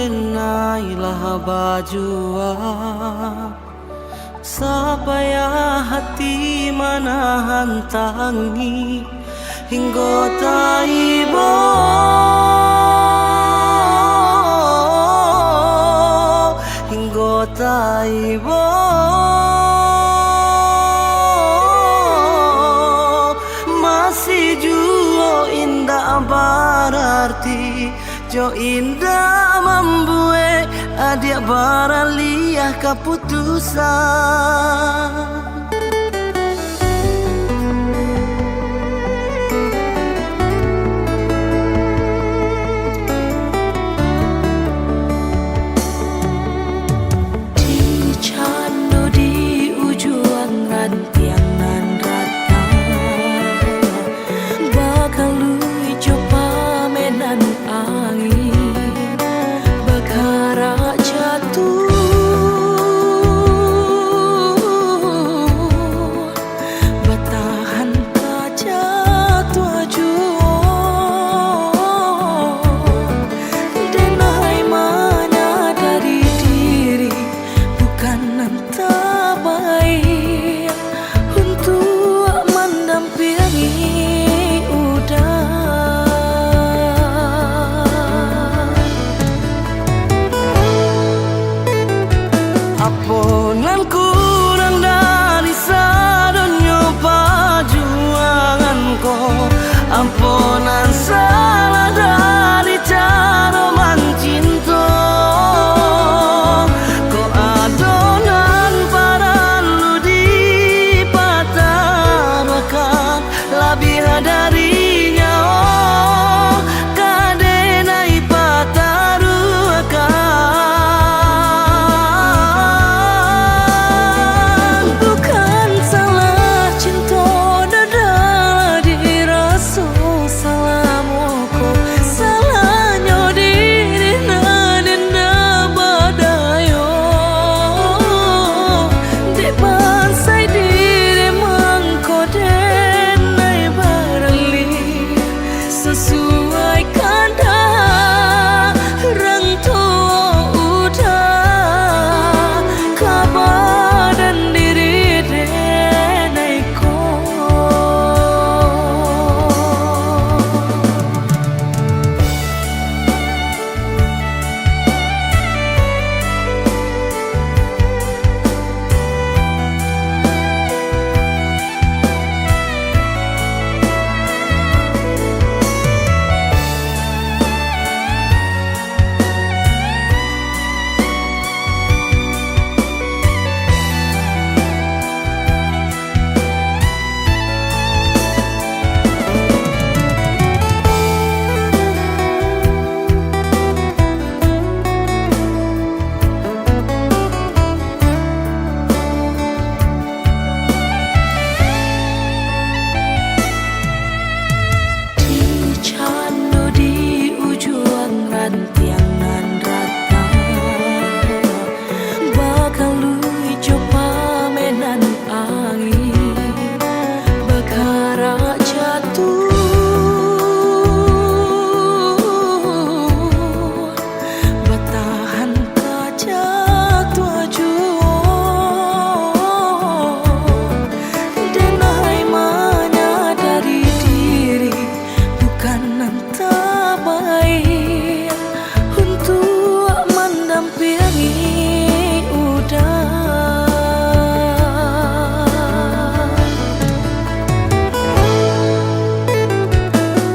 denailah bajua supaya hati manahan tangi hingga taibo hingga taibo masih jua indah berarti jo indah membuat adik baraliah keputusan. Aponan kurang dari sadonyo perjuanganku, ampunan salah dari cara mencinta. Kau adonan paralu dipatahkan lebih darinya, oh kadenai patarukan.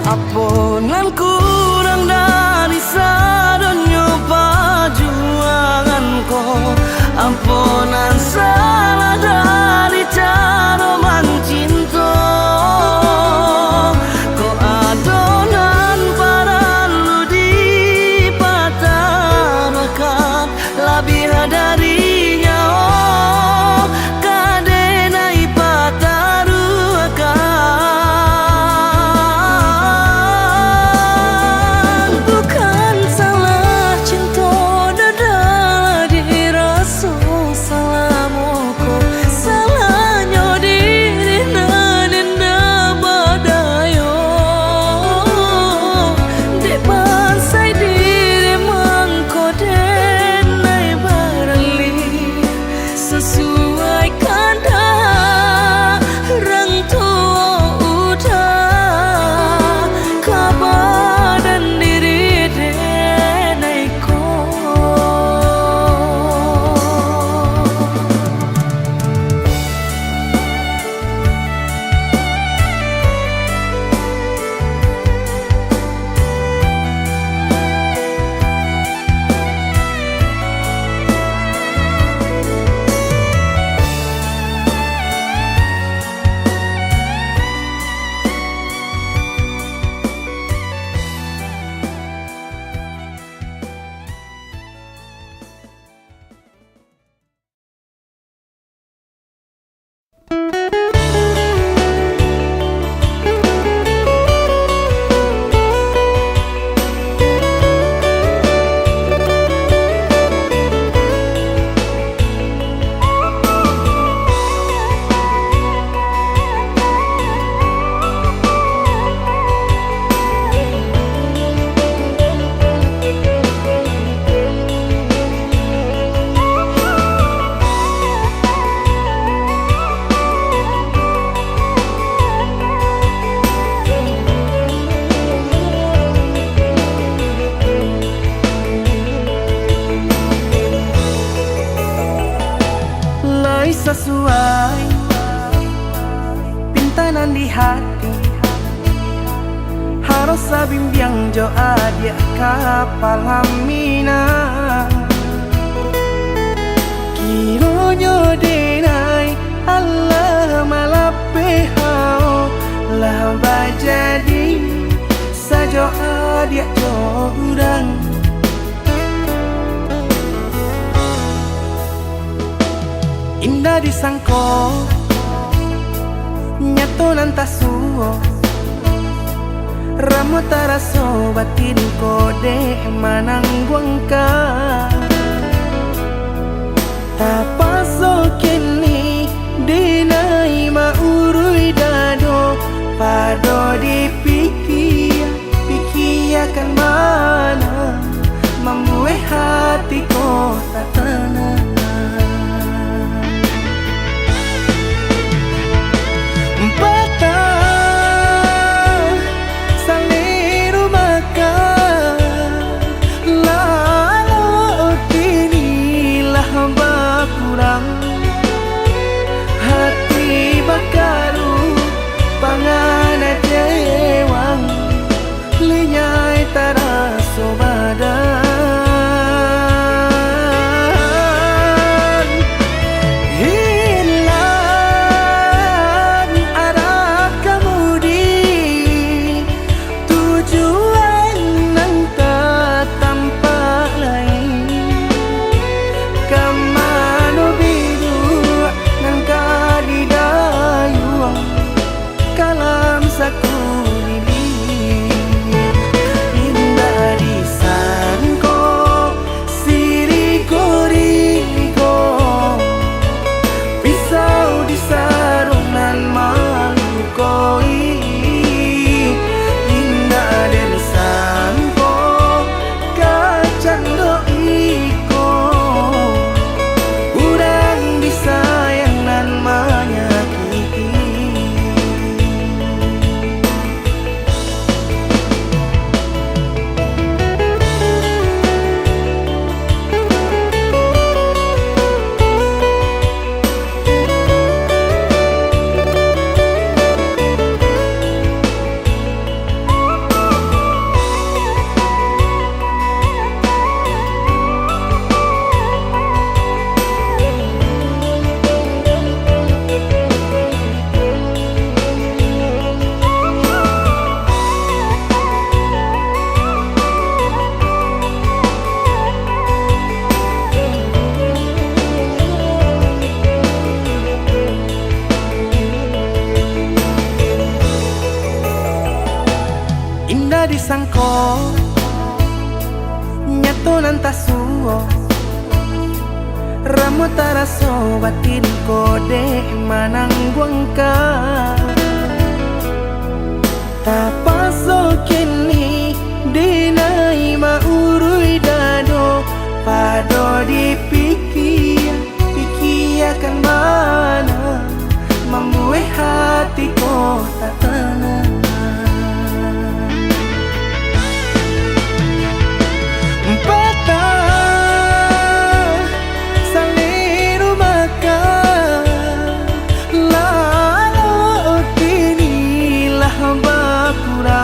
Aponan kurang dari sadonyo perjuanganku, ampunan salah dari cara mencinta. Kau adonan paralu dipatahkan lebih darinya, oh kadenai patarukan. Salahnya hati. Harus bimbang jo adia kapal hamina. Kironyo denai Allah malape hao lah bajadi sajo adia jo urang. Indah disangko nyato nantasuo Ramo taraso batin kode manangguang ka. Tapaso kini dinai maurui dado pado dipikir pikirkan mana membuat hatiku tak tenang. Hati bakaru pangana jewang linyai taraso badan. Hilang arah kemudi tujuan nang tak tampak lain. Kamano biru nang kadidayuang kalam sakunili. Indah disangko siriko-riko pisau di sarungan malukoi. Indah disangko kacang doiko urang disayang nan menyakiti. Indah disangko nyato nantasuo Ramo taraso batin kode manangguang ka. Tapaso kini dinai maurui dado pado dipikir pikirkan mana membuat hatiku tak tenang. Kurang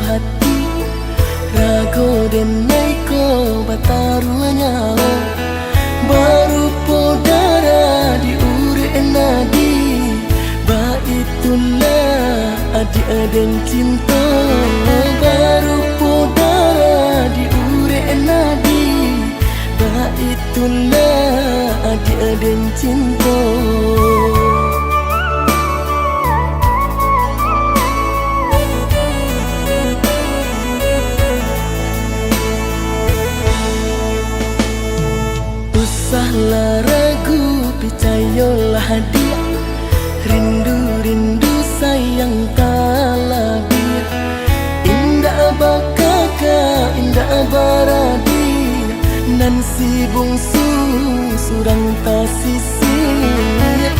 hati rago den naiko bataruanya baru podara di ure enadi ba itulah adi aden cinta baru podara di ure enadi ba itulah adi aden cinta. Usahlah ragu, percayalah dia, rindu-rindu sayang kalabir. Indah bakaka, indah baradi, nan si bungsu surang tasisi.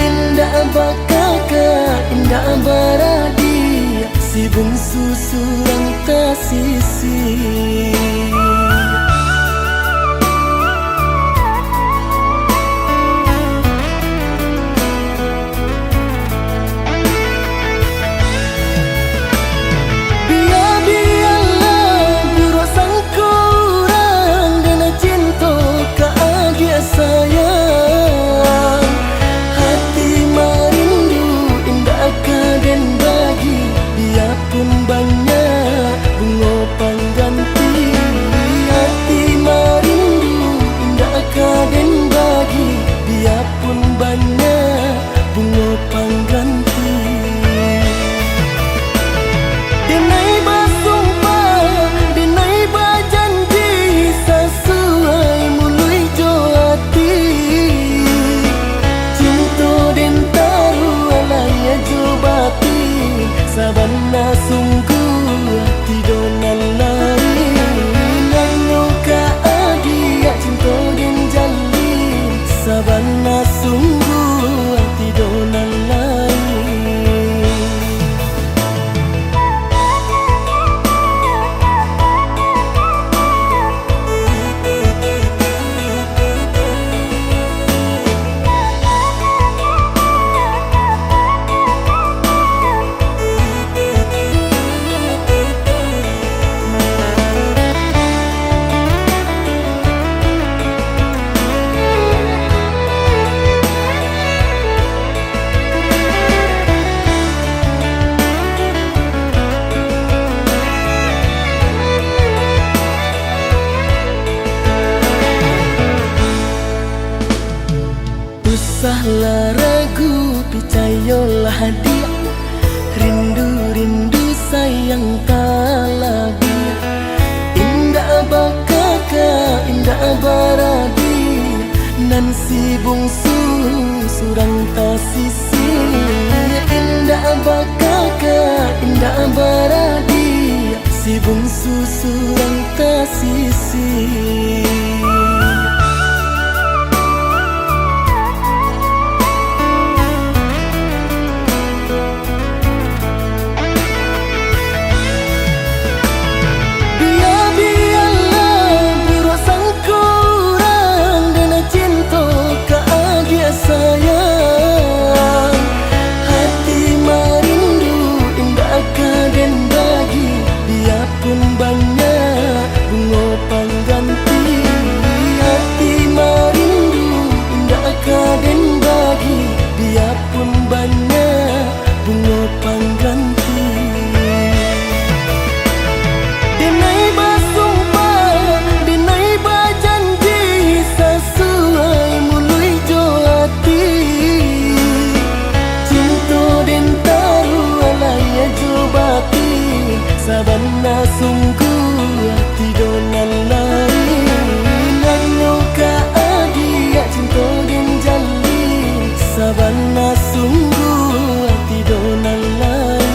Indah bakaka, indah baradi, si bungsu surang tasisi. Sabana sungguh tidonan lain Nanoka adia cinta den jalin Sabana sungguh tidonan lain. Usahlah ragu, percayalah dia, rindu-rindu sayang kalabir. Indah bakaka, indah baradi, nan si bungsu surang tasisi. Indah bakaka, indah baradi, si bungsu surang tasisi. Sabana sungguh tidonan lain Nanoka adia cinta den jalin Sabana sungguh tidonan lain.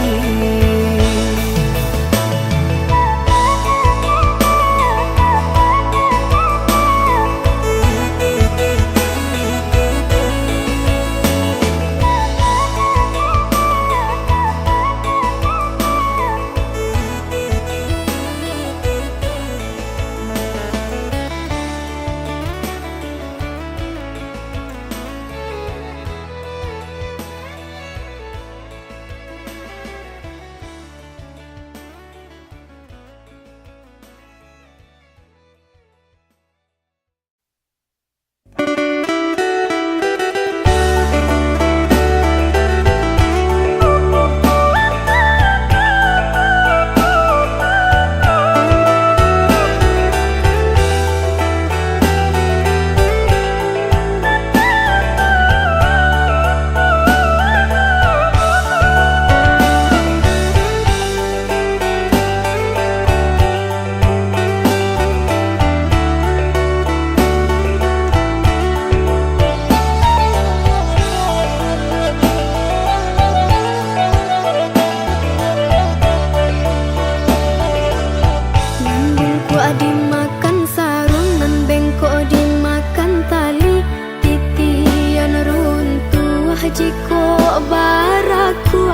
dimakan sarung, nan bengkok dimakan tali. Titian runtuh jiko baraku.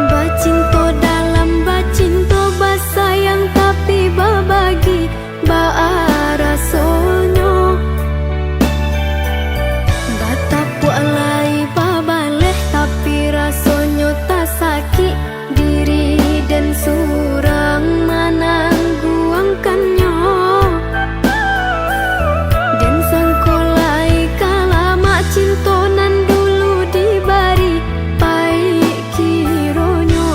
Bacinto dalam bacinto basayang tapi babagi baarasonyo. Batapu alai babaleh tapi rasonyo tak sakit diri dan surang manangguangkannya. Dan sangkolai kalama cintonan dulu dibari pai kironyo.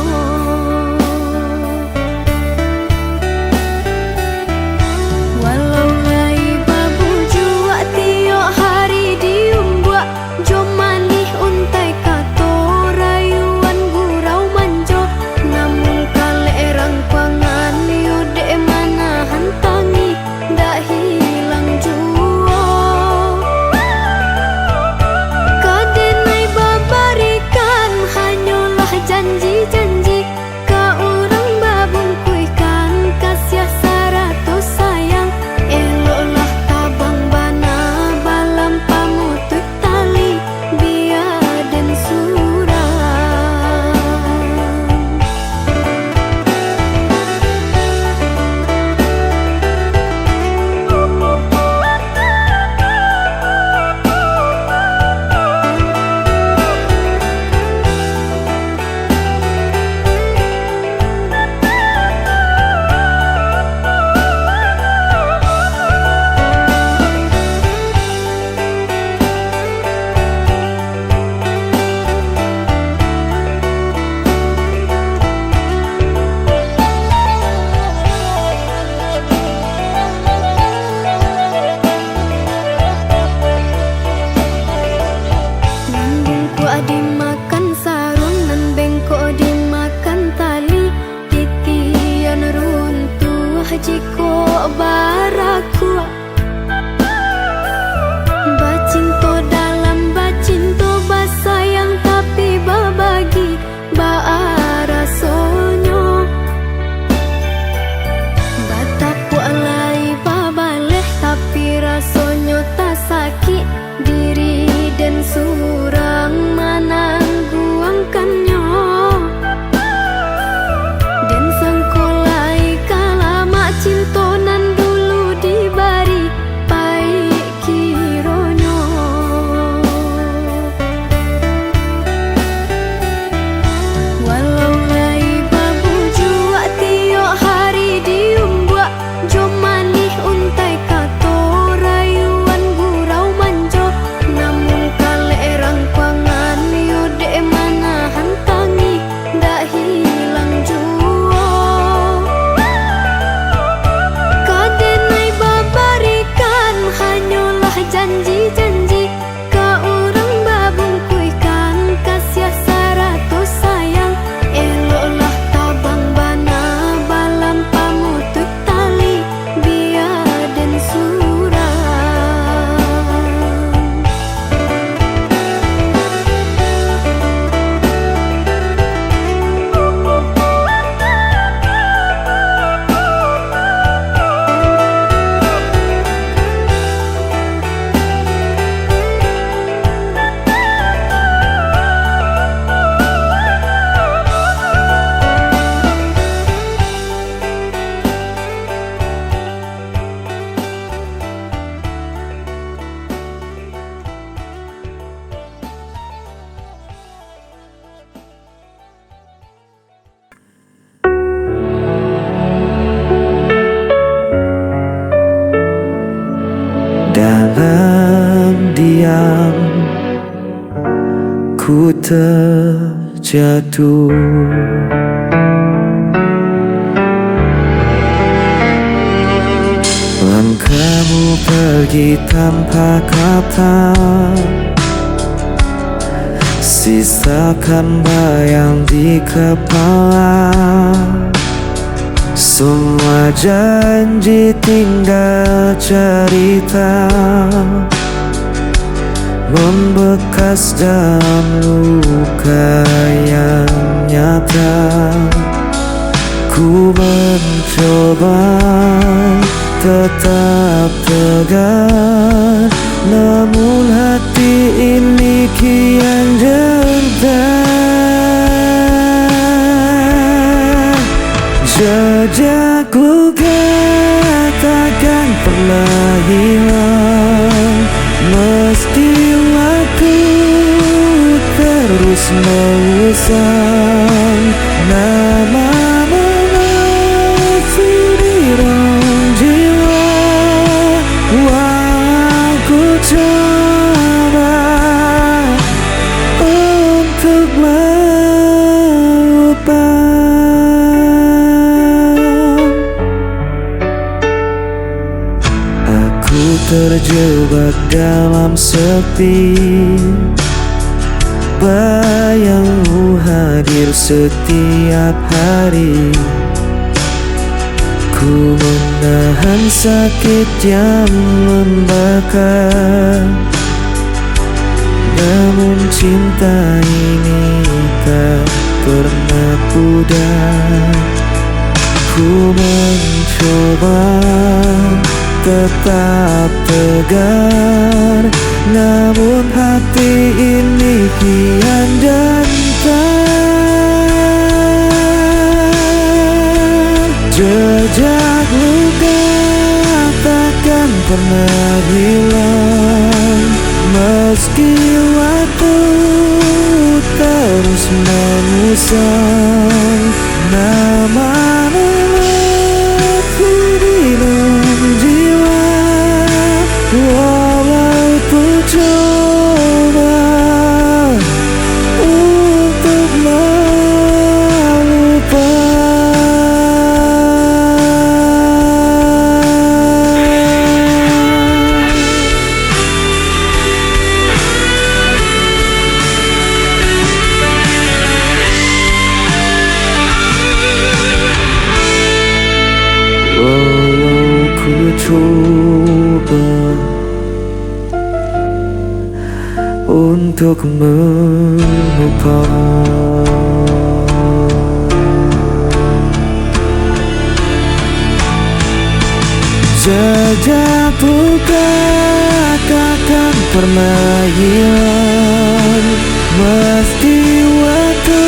Walau lai babu jua tiok hari diumbuak jomalih untai kato rayuan gurau manjo. Namun kalerang pangan yude mana hantangi dak hilang jua. Kadenai babarikan hanyalah janji-janji. Ka urang babungkuikan kasih saratus sayang. Eloklah tabang bana balam pamutut tali biar dan surang. Nambungku dimakan sarung, nan bengkok dimakan tali. Titian runtuh jiko baraku. Bacinto dalam bacinto basayang tapi babagi baarasonyo. Batapu alai babaleh tapi rasonyo tak sakit diri dan surang manangguangkannya. Dan sangkolai kalama cintonan dulu dibari pai kironyo. Walau lai babu jua tiok hari diumbuak jomalih untai kato rayuan gurau manjo. Namun kalerang pangan yude mana hantangi dak hilang jua. Kadenai babarikan hanyalah janji-janji. Ka urang babungkuikan kasih saratus sayang. Eloklah tabang bana balam pamutut tali biar dan surang. Dalam diam ku terjatuh. Langkahmu pergi tanpa kata, sisakan bayang di kepala. Semua janji tinggal cerita, membekas dalam luka yang nyata. Ku benci mencoba tetap tegar, namun hati ini kian gentar. Jejak luka takkan pernah hilang, meski waktu terus mengusang. Namamu masih di dalam jiwa, walau ku coba untuk melupa. Aku terjebak dalam sepi, bayangmu hadir setiap hari. Ku menahan sakit yang membakar, namun cinta ini tak pernah pudar. Ku mencoba tetap tegar, namun hati ini kian gentar. Jejak luka takkan pernah hilang, meski waktu terus mengusang. Namamu masih di dalam jiwa, walau ku coba untuk melupa. Walau ku coba untuk melupa. Jejak luka takkan pernah hilang, meski waktu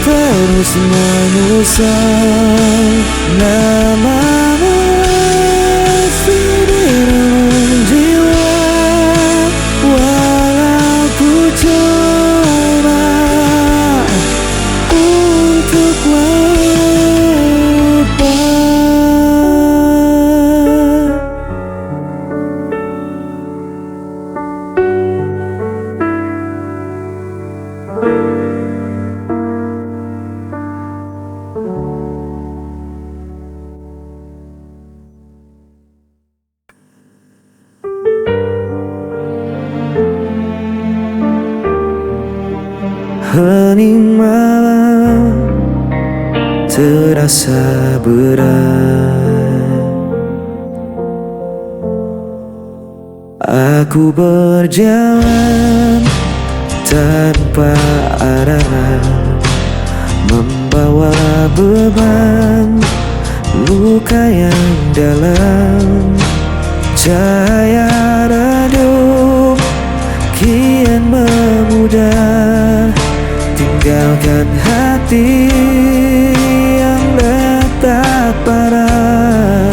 terus mengusang. Namamu masih di dalam jiwa, walau ku coba untuk lupa. Hening malam terasa berat, aku berjalan tanpa arah, membawa beban luka yang dalam. Cahaya redup kian memudar, tinggalkan hati yang letak parah.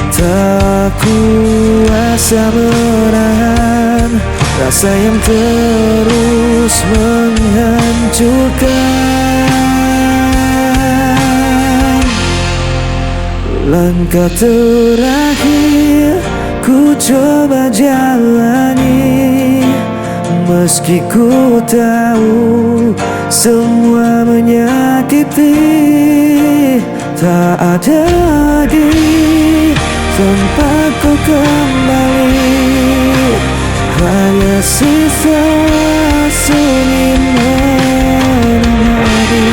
Tak kuasa menahan rasa yang terus menghancurkan. Langkah terakhir ku coba jalani, meski ku tahu semua menyakiti. Tak ada lagi tempat ku kembali, hanya sisa sunyi menari.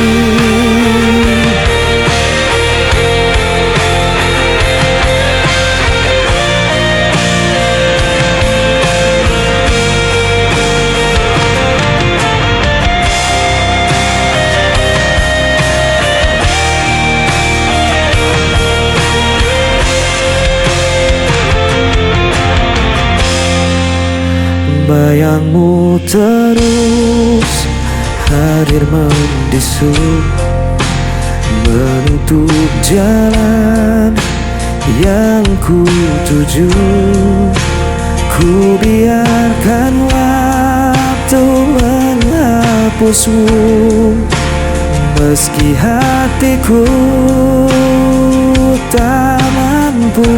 sayangmu terus hadir membisu, menutup jalan yang ku tuju. Ku biarkan waktu menghapusmu, meski hatiku tak mampu,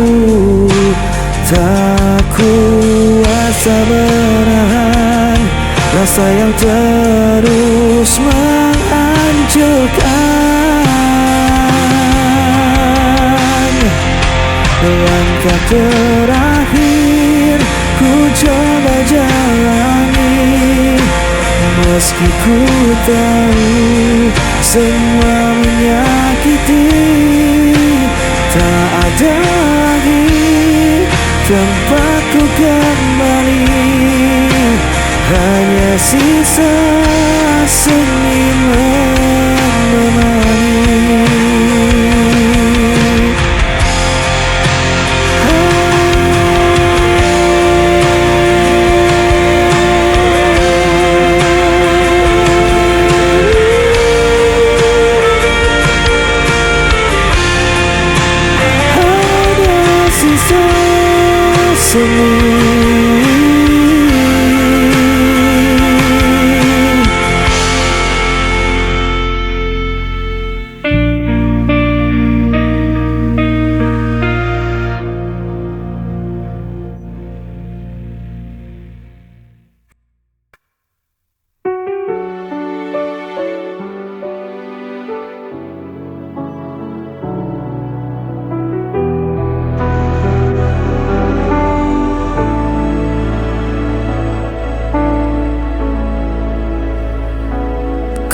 tak kuasa menahan rasa yang terus menghancurkan. Langkah terakhir ku coba jalani, meski ku tahu semua menyakiti. Tak ada lagi tempatku kembali, hanya sisa sunyi menemani.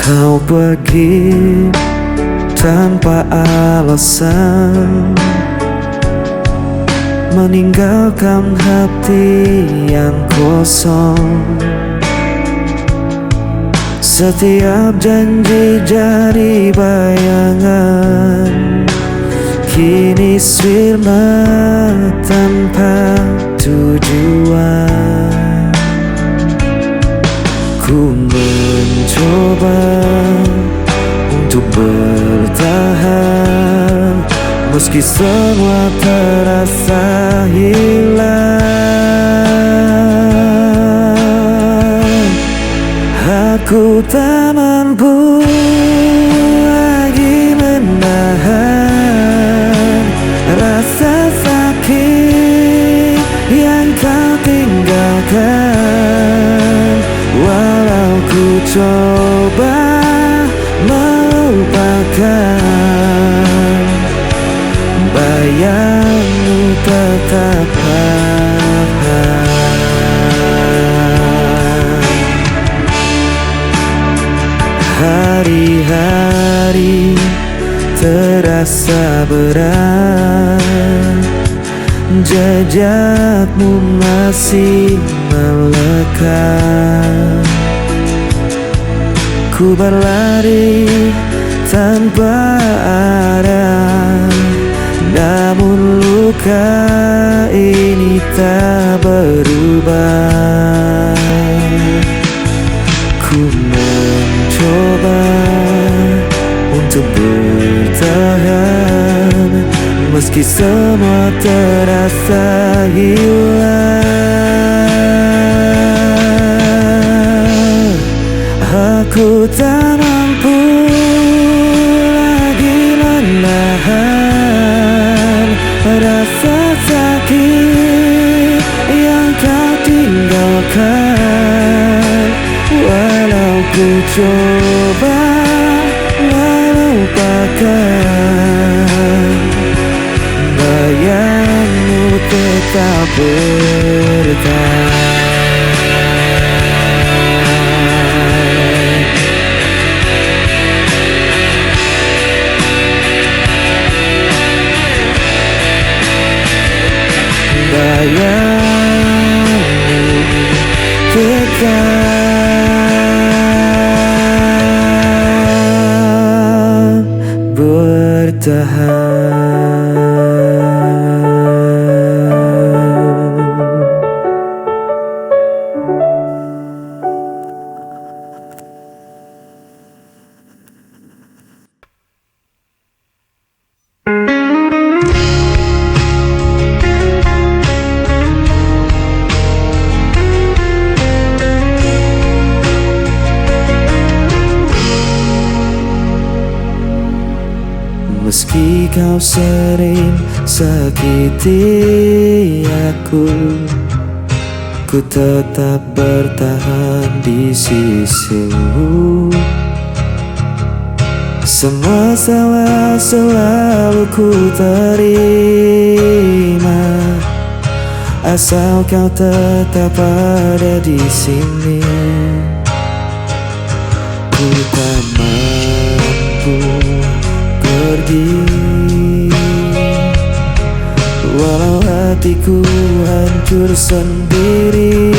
Kau pergi tanpa alasan, meninggalkan hati yang kosong. Setiap janji jadi bayangan, kini sirna tanpa tujuan. Ku mencoba untuk bertahan, meski semua terasa hilang. Aku tak mampu lagi menahan rasa sakit yang kau tinggalkan. Walau ku coba melupakan, bayangmu tetap ada. Hari-hari terasa berat, jejakmu masih melekat. Ku berlari tanpa arah, namun luka ini tak berubah. Ku mencoba untuk bertahan, meski semua terasa hilang. Aku tak mampu lagi menahan rasa sakit yang kau tinggalkan. Walau ku coba melupakan, bayangmu tetap bertahan. Bayangmu tetap bertahan. Meski kau sering sakiti aku, ku tetap bertahan di sisimu. Semua salah selalu ku terima, asal kau tetap ada di sini. Ku tak mampu pergi, walau hatiku hancur sendiri.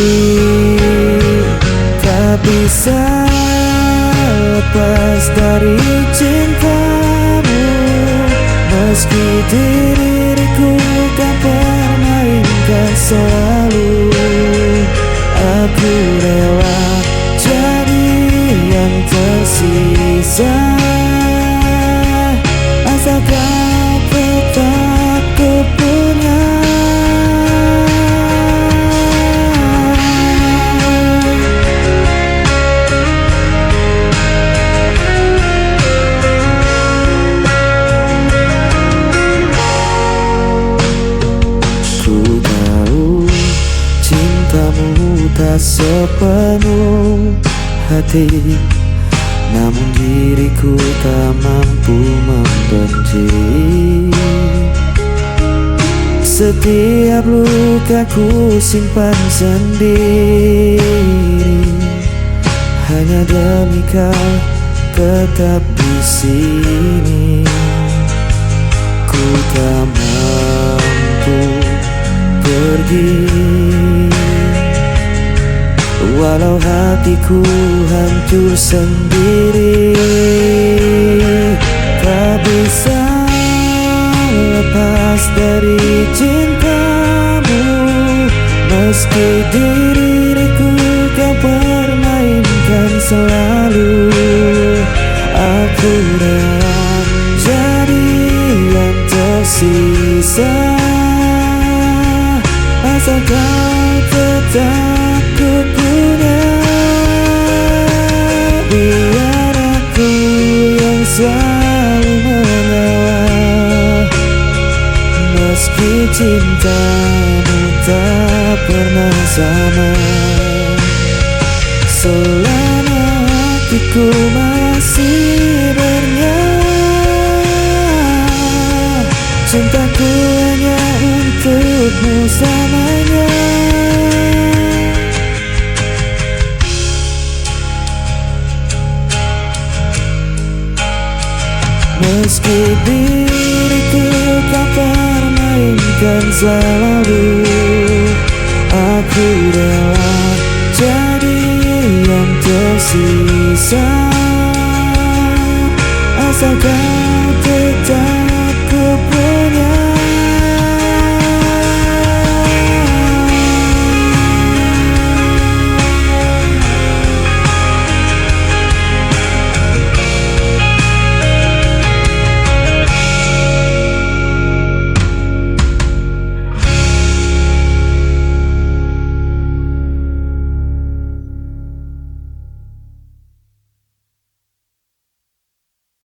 Tak bisa lepas dari cintamu, meski diriku tak permainkan selalu. Aku rela jadi yang tersisa, asal kau tetap ku punya. Ku tahu cintamu tak sepenuh hati, namun diriku tak mampu membenci. Setiap luka ku simpan sendiri, hanya demi kau tetap di sini. Ku tak mampu pergi, walau hatiku hancur sendiri. Tak bisa lepas dari cintamu, meski diriku kau permainkan selalu. Aku rela jadi yang tersisa, asal kau tetap ku punya. Biar aku yang selalu mengalah, meski cintamu tak pernah sama. Selama hatiku masih bernyawa, cintaku hanya untukmu selamanya. Meski diriku kau permainkan selalu, aku rela jadi yang tersisa, asal kau